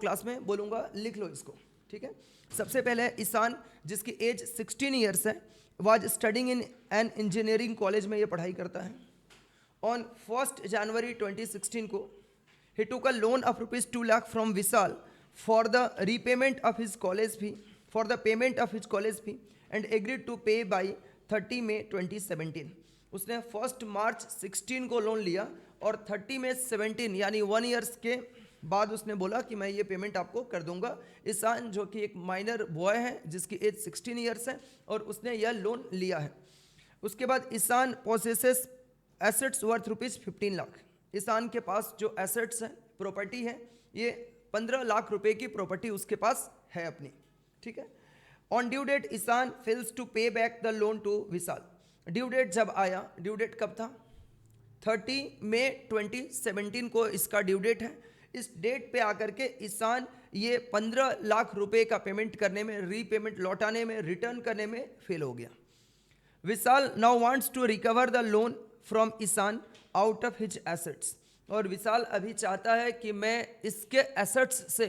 Class में बोलूँगा, लिख लो इसको, ठीक है। सबसे पहले ईशान, जिसकी एज 16 ईयर्स है, was studying in an engineering college में ये पढ़ाई करता है। ऑन 1 जनवरी 2016 को he took a loan of rupees 2 lakh from Vishal for the repayment of his college fee, for the payment of his college fee and agreed to pay by 30 मई 2017। उसने 1 मार्च 16 को loan लिया और 30 मई 17 यानी 1 ईयर्स के बाद उसने बोला कि मैं ये पेमेंट आपको कर दूंगा। ईशान जो कि एक माइनर बॉय है जिसकी एज 16 ईयर्स है और उसने यह लोन लिया है। उसके बाद Ishaan possesses assets worth rupees 15 lakh. Ishaan के पास जो एसेट्स है, प्रॉपर्टी है, ये 15 लाख रुपए की प्रॉपर्टी उसके पास है अपनी, ठीक है। On due date Ishaan fails to pay back the loan to Vishal. Due date जब आया, ड्यू डेट कब था? 30 मई 2017 को इसका ड्यू डेट है। इस डेट पे आकर के ईशान ये 15 लाख रुपए का पेमेंट करने में, रीपेमेंट लौटाने में, रिटर्न करने में फेल हो गया। Vishal now wants to recover the loan from Ishaan out of his assets. और विशाल अभी चाहता है कि मैं इसके एसेट्स से,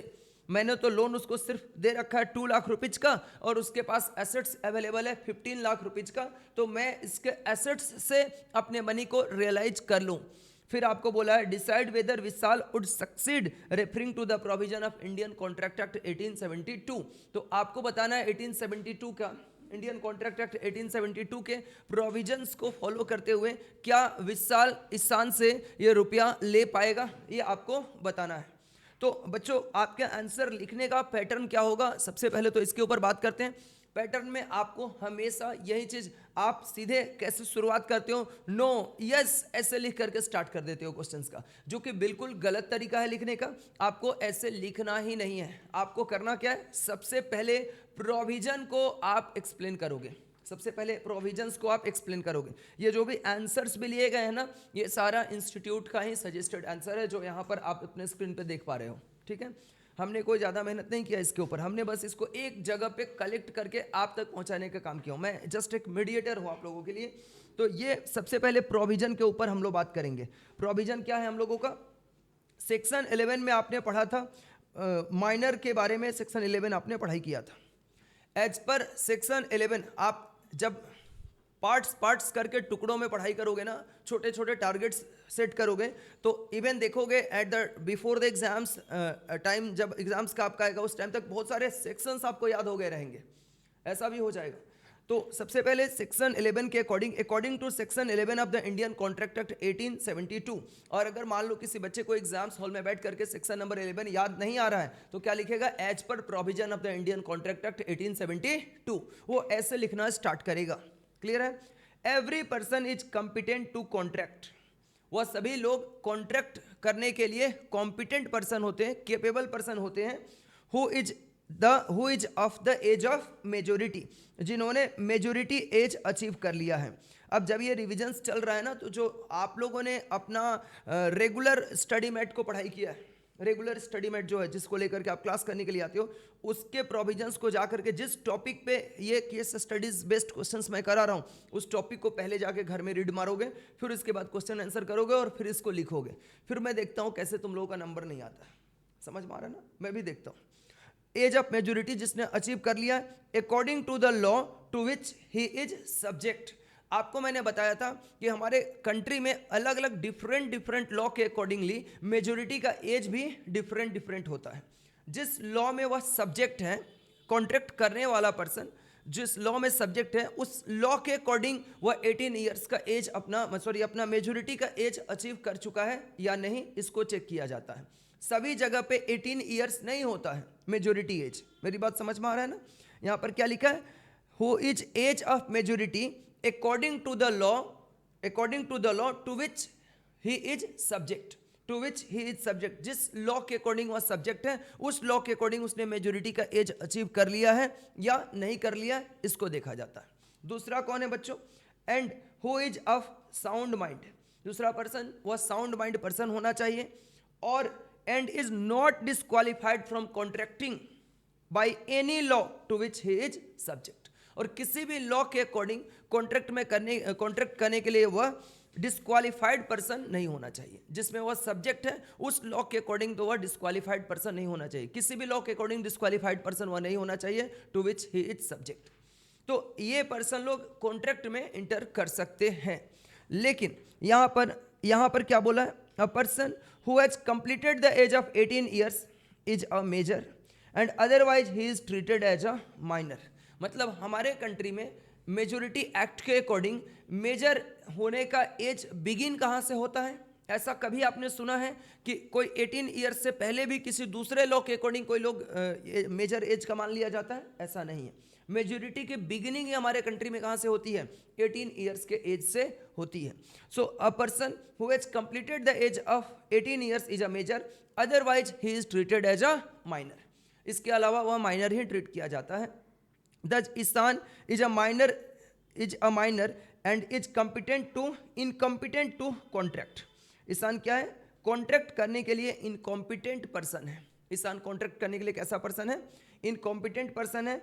मैंने तो लोन उसको सिर्फ दे रखा है 2 लाख रुपीज का और उसके पास एसेट्स अवेलेबल है 15 लाख रुपीज का, तो मैं इसके एसेट्स से अपने मनी को रियलाइज कर लूँ। फिर आपको बोला है decide whether Vishal would succeed referring to the provision of Indian Contract Act 1872। तो आपको बताना है 1872 का, इंडियन कॉन्ट्रैक्ट एक्ट 1872 के प्रोविजंस को फॉलो करते हुए क्या विशाल ईशान से ये रुपया ले पाएगा, ये आपको बताना है। तो बच्चों आपके आंसर लिखने का पैटर्न क्या होगा, सबसे पहले तो इसके ऊपर बात करते हैं। पैटर्न में आपको हमेशा यही चीज, आप सीधे कैसे शुरुआत करते हो, नो यस ऐसे लिख करके स्टार्ट कर देते हो क्वेश्चंस का, जो कि बिल्कुल गलत तरीका है लिखने का। आपको ऐसे लिखना ही नहीं है। आपको करना क्या है, सबसे पहले प्रोविजन को आप एक्सप्लेन करोगे। सबसे पहले प्रोविजंस को आप एक्सप्लेन करोगे। ये जो भी आंसर्स भी लिए गए हैं ना, ये सारा इंस्टीट्यूट का ही सजेस्टेड आंसर है जो यहाँ पर आप अपने स्क्रीन पे देख पा रहे हो, ठीक है। हमने कोई ज़्यादा मेहनत नहीं किया इसके ऊपर, हमने बस इसको एक जगह पे कलेक्ट करके आप तक पहुंचाने का काम किया हूं। मैं जस्ट एक मीडिएटर हूं आप लोगों के लिए। तो ये सबसे पहले प्रोविजन के ऊपर हम लोग बात करेंगे। प्रोविजन क्या है हम लोगों का? सेक्शन 11 में आपने पढ़ा था, माइनर के बारे में सेक्शन 11 आपने पढ़ाई किया था। एज पर सेक्शन 11 आप जब पार्ट्स करके टुकड़ों में पढ़ाई करोगे ना, छोटे छोटे टारगेट्स सेट करोगे, तो इवन देखोगे at the before the exams time, जब एग्जाम्स का आपका आएगा उस टाइम तक बहुत सारे सेक्शंस आपको याद हो गए रहेंगे, ऐसा भी हो जाएगा। तो सबसे पहले सेक्शन 11 के according to section 11 of the Indian Contract Act 1872, और अगर मान लो किसी बच्चे को एग्जाम्स हॉल में बैठ करके सेक्शन नंबर 11 याद नहीं आ रहा है तो क्या लिखेगा, as per provision of the Indian Contract Act 1872, वो ऐसे लिखना स्टार्ट करेगा। क्लियर है? Every person is competent to contract. वह सभी लोग कॉन्ट्रैक्ट करने के लिए कॉम्पिटेंट पर्सन होते हैं, केपेबल पर्सन होते हैं। Who is of the age of majority, जिन्होंने मेजोरिटी एज अचीव कर लिया है। अब जब ये रिविजन्स चल रहा है ना, तो जो आप लोगों ने अपना रेगुलर स्टडी मैट को पढ़ाई किया है, रेगुलर स्टडी मैट जो है जिसको लेकर के आप क्लास करने के लिए आते हो, उसके प्रोविजंस को जाकर के जिस टॉपिक पे ये केस स्टडीज बेस्ड क्वेश्चंस मैं करा रहा हूँ, उस टॉपिक को पहले जाके घर में रीड मारोगे, फिर उसके बाद क्वेश्चन आंसर करोगे और फिर इसको लिखोगे। फिर मैं देखता हूँ कैसे तुम लोगों का नंबर नहीं आता है। समझ में आ रहा है ना? मैं भी देखता हूँ। एज ऑफ मेजोरिटी जिसने अचीव कर लिया, according to the law to which he is subject. आपको मैंने बताया था कि हमारे कंट्री में अलग अलग डिफरेंट लॉ के अकॉर्डिंगली मेजोरिटी का एज भी डिफरेंट होता है। जिस लॉ में वह सब्जेक्ट है, कॉन्ट्रैक्ट करने वाला पर्सन जिस लॉ में सब्जेक्ट है, उस लॉ के अकॉर्डिंग वह 18 ईयर्स का एज अपना मेजोरिटी का एज अचीव कर चुका है या नहीं, इसको चेक किया जाता है। सभी जगह पे 18 ईयर्स नहीं होता है मेजोरिटी एज। मेरी बात समझ में आ रहा है ना? यहाँ पर क्या लिखा है, who is age of majority according to the law to which he is subject, जिस लॉ के अकॉर्डिंग वह सब्जेक्ट है, उस लॉ के अकॉर्डिंग उसने मेजोरिटी का एज अचीव कर लिया है या नहीं कर लिया है, इसको देखा जाता है। दूसरा कौन है बच्चों? And who is of sound mind. दूसरा पर्सन वह साउंड माइंड पर्सन होना चाहिए, और and is not disqualified from contracting by any law to which he is subject. और किसी भी लॉ के अकॉर्डिंग कॉन्ट्रैक्ट करने के लिए वह डिस्क्वालिफाइड पर्सन नहीं होना चाहिए। जिसमें वह सब्जेक्ट है उस लॉ के अकॉर्डिंग तो वह डिस्क्वालिफाइड पर्सन नहीं होना चाहिए, किसी भी लॉ के अकॉर्डिंग डिस्क्वालिफाइड पर्सन वह नहीं होना चाहिए to which he is subject. तो ये पर्सन लोग कॉन्ट्रैक्ट में इंटर कर सकते हैं। लेकिन यहाँ पर क्या बोला है, a person who has completed the age of 18 years is a major and otherwise he is treated as a minor. मतलब हमारे कंट्री में मेजोरिटी एक्ट के अकॉर्डिंग मेजर होने का एज बिगिन कहाँ से होता है? ऐसा कभी आपने सुना है कि कोई 18 ईयर्स से पहले भी किसी दूसरे लॉ के अकॉर्डिंग कोई लोग मेजर एज का मान लिया जाता है? ऐसा नहीं है। मेजोरिटी की बिगिनिंग ही हमारे कंट्री में कहाँ से होती है? 18 ईयर्स के एज से होती है। So a person who has completed the age of 18 years is a major, otherwise he is treated as a minor. इसके अलावा वह माइनर ही ट्रीट किया जाता है। Thus, Isan is a minor and is incompetent to contract. Ishan क्या है? Contract करने के लिए इनकॉम्पिटेंट पर्सन है। ईसान कॉन्ट्रैक्ट करने के लिए कैसा पर्सन है? इनकॉम्पिटेंट पर्सन है।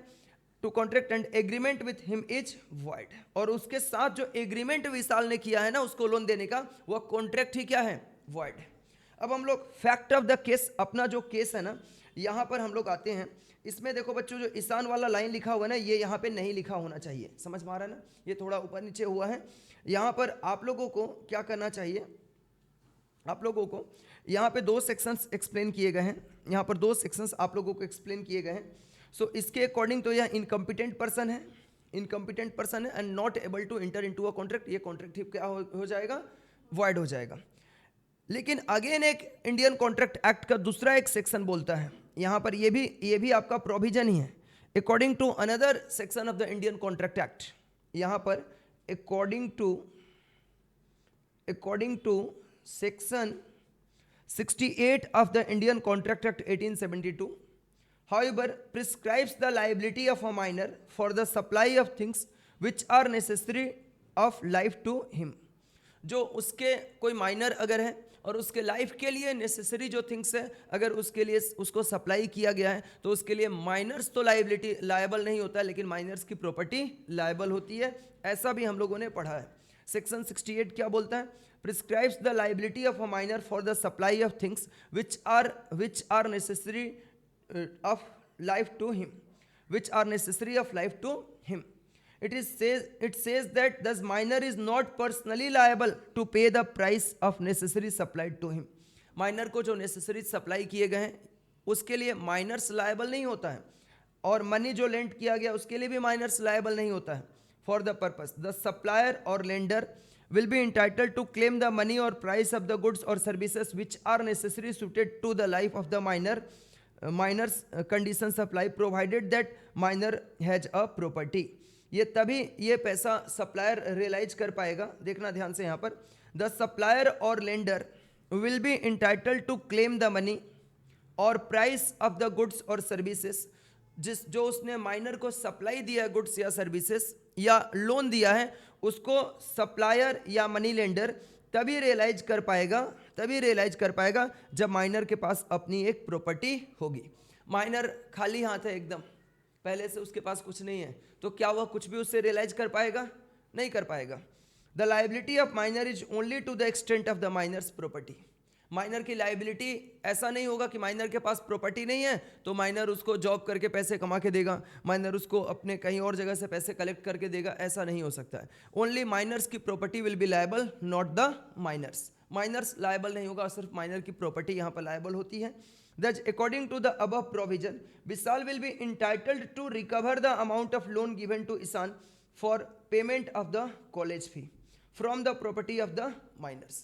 To contract and agreement with him is void. और उसके साथ जो एग्रीमेंट विशाल ने किया है ना उसको लोन देने का, वह कॉन्ट्रैक्ट ही क्या है? वॉइड है। अब हम लोग फैक्ट ऑफ द केस, अपना जो केस है ना यहाँ पर हम लोग आते हैं। इसमें देखो बच्चों, जो ईशान वाला लाइन लिखा हुआ है ना, ये यहाँ पे नहीं लिखा होना चाहिए। समझ में आ रहा है ना? ये थोड़ा ऊपर नीचे हुआ है। यहाँ पर आप लोगों को क्या करना चाहिए? आप लोगों को यहाँ पे 2 सेक्शंस एक्सप्लेन किए गए हैं। यहाँ पर 2 सेक्शंस आप लोगों को एक्सप्लेन किए गए हैं। सो इसके अकॉर्डिंग तो यह इनकम्पिटेंट पर्सन है, and not able to enter into a contract. ये कॉन्ट्रैक्ट क्या हो जाएगा? वॉइड हो जाएगा। लेकिन अगेन एक इंडियन कॉन्ट्रैक्ट एक्ट का दूसरा एक सेक्शन बोलता है, यहाँ पर ये भी आपका प्रोविजन ही है। According to another section of the Indian Contract Act, यहाँ पर according to section 68 of the Indian Contract Act 1872, however, prescribes the liability of a minor for the supply of things which are necessary of life to him. जो उसके कोई minor अगर है और उसके life के लिए नेसेसरी जो थिंग्स है, अगर उसके लिए उसको सप्लाई किया गया है तो उसके लिए माइनर्स तो लायबल नहीं होता है, लेकिन माइनर्स की प्रॉपर्टी लायबल होती है। ऐसा भी हम लोगों ने पढ़ा है। सेक्शन 68 क्या बोलता है? Prescribes the liability of a minor for the supply of things which are necessary of life to him, It says that thus minor is not personally liable to pay the price of necessary supplied to him. Minor को जो necessary supply किए गए हैं उसके लिए miners liable नहीं होता है, और मनी जो लेंड किया गया उसके लिए भी माइनर्स लायबल नहीं होता है। For the purpose the supplier और lender will be entitled to claim the money और प्राइस ऑफ द गुड्स और services which are necessary suited to the life of the minors condition supply provided that minor has a property. ये तभी ये पैसा supplier realise कर पाएगा। देखना ध्यान से यहाँ पर, द सप्लायर और lender will be entitled to claim the money और प्राइस ऑफ द गुड्स और सर्विसेज, जो उसने माइनर को सप्लाई दिया है गुड्स या सर्विसेज या लोन दिया है, उसको सप्लायर या मनी लेंडर तभी रियलाइज कर पाएगा जब माइनर के पास अपनी एक प्रॉपर्टी होगी। माइनर खाली हाथ है एकदम, पहले से उसके पास कुछ नहीं है, तो क्या वह कुछ भी उससे रियलाइज कर पाएगा? नहीं कर पाएगा। The liability of minor is only to the extent of the minor's property. Minor की लाइबिलिटी ऐसा नहीं होगा कि माइनर के पास प्रॉपर्टी नहीं है तो माइनर उसको जॉब करके पैसे कमा के देगा, माइनर उसको अपने कहीं और जगह से पैसे कलेक्ट करके देगा, ऐसा नहीं हो सकता है। ओनली माइनर्स की property will be liable, not the minors. Minors liable नहीं होगा, सिर्फ माइनर की प्रॉपर्टी यहाँ पर लायबल होती है। Thus, according to the above provision, Vishal will be entitled to recover the amount of loan given to Isan for payment of the college fee from the property of the minors.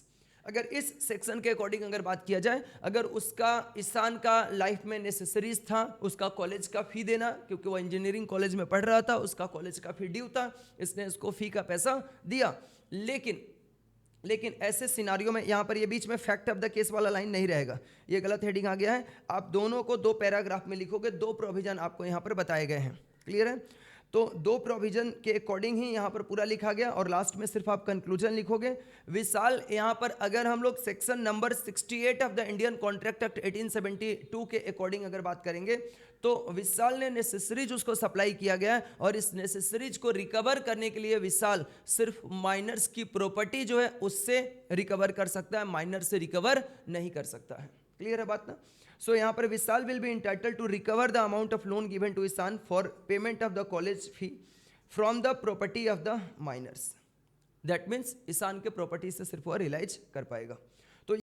अगर इस section के according अगर बात किया जाए, अगर उसका ईसान का लाइफ में नेसेसरीज था उसका कॉलेज का फ़ी देना, क्योंकि वो इंजीनियरिंग कॉलेज में पढ़ रहा था, उसका कॉलेज का फ़ी ड्यू था, इसने उसको फ़ी का पैसा दिया। लेकिन ऐसे सिनारियों में यहाँ पर ये बीच में फैक्ट ऑफ द केस वाला लाइन नहीं रहेगा, ये गलत हेडिंग आ गया है। आप दोनों को 2 पैराग्राफ में लिखोगे, 2 प्रोविजन आपको यहाँ पर बताए गए हैं। क्लियर है? तो दो प्रोविजन के अकॉर्डिंग ही यहाँ पर पूरा लिखा गया और लास्ट में सिर्फ आप कंक्लूजन लिखोगे। विशाल यहाँ पर अगर हम लोग section number 68 of the Indian Contract Act 1872 के अकॉर्डिंग अगर बात करेंगे तो विशाल ने नेसेसरीज उसको सप्लाई किया गया है और इस नेसेसरीज को रिकवर करने के लिए विशाल सिर्फ माइनर्स की प्रॉपर्टी जो है उससे रिकवर कर सकता है, माइनर से रिकवर नहीं कर सकता है। क्लियर है बात ना? सो यहाँ पर Vishal will be entitle to recover the amount of loan given to Ishaan for payment of the college fee from the property of the minors. That means Ishaan के प्रॉपर्टी से सिर्फ वो रियलाइज कर पाएगा।